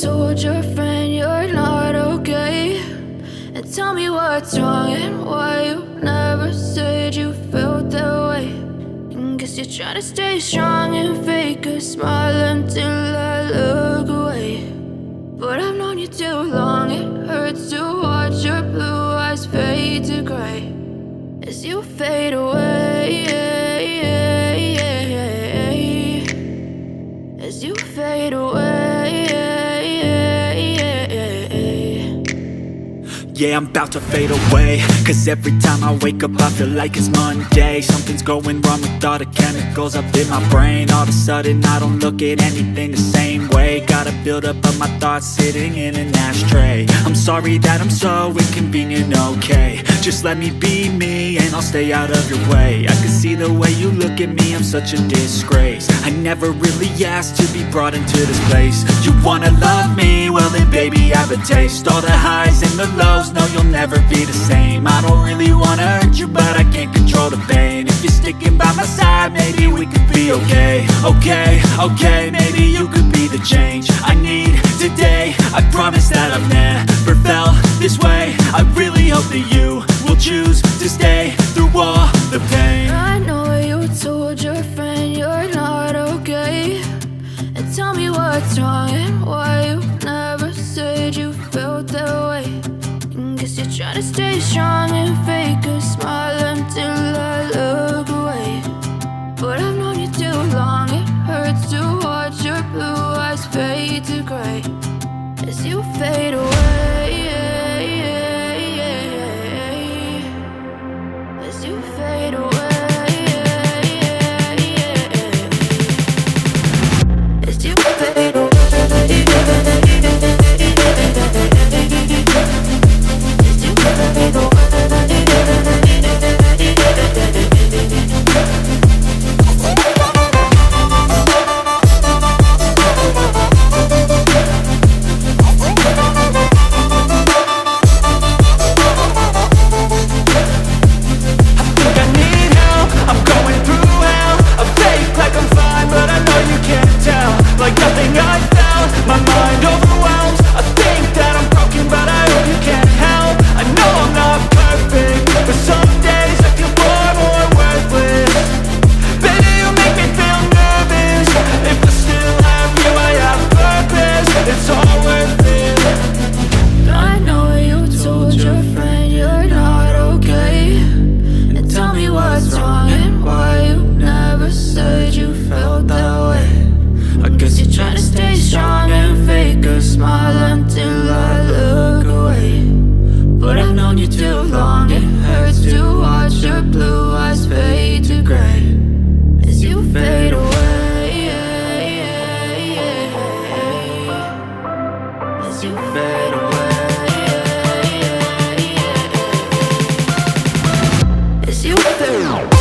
told your friend you're not okay, and tell me what's wrong and why you never said you felt that way. And guess you're trying to stay strong and fake a smile until I look away. But I've known you too long, it hurts to watch your blue eyes fade to gray as you fade away, as you fade away. Yeah, I'm about to fade away, cause every time I wake up I feel like it's Monday. Something's going wrong with all the chemicals up in my brain. All of a sudden I don't look at anything the same way. Gotta build up of my thoughts sitting in an ashtray. I'm sorry that I'm so inconvenient, okay. Just let me be me and I'll stay out of your way. I can see the way you look at me, I'm such a disgrace. I never really asked to be brought into this place. You wanna love me? Well then baby I have a taste. All the highs and the lows, no you'll never be the same. I don't really wanna hurt you but I can't control the pain. If you're sticking by my side maybe we could be okay. Okay, maybe you could be the change I need today. I promise that I've never felt this way. I really hope that you will choose to stay through all the pain. I know you told your friend you're not okay, and tell me what's wrong and why you never said you felt that way. And guess you're trying to stay strong and fake a smile until I look away. But I've known you too long, it hurts to watch your blue eyes fade to gray as you fade away, as you fade away, as you fade away. Like nothing I felt, my mind overwhelmed. I think that I'm broken but I hope you can't help. I know I'm not perfect, but some days I feel far more worthless. Baby, you make me feel nervous. If I still have you, I have purpose. It's all worth it. I know you told your friend you're not okay, and tell me what's wrong and why you never said you felt that way. I guess you're trying to stay strong and fake a smile until I look away. But I've known you too long, it hurts to watch your blue eyes fade to gray as you fade away, as you fade away, as you fade away.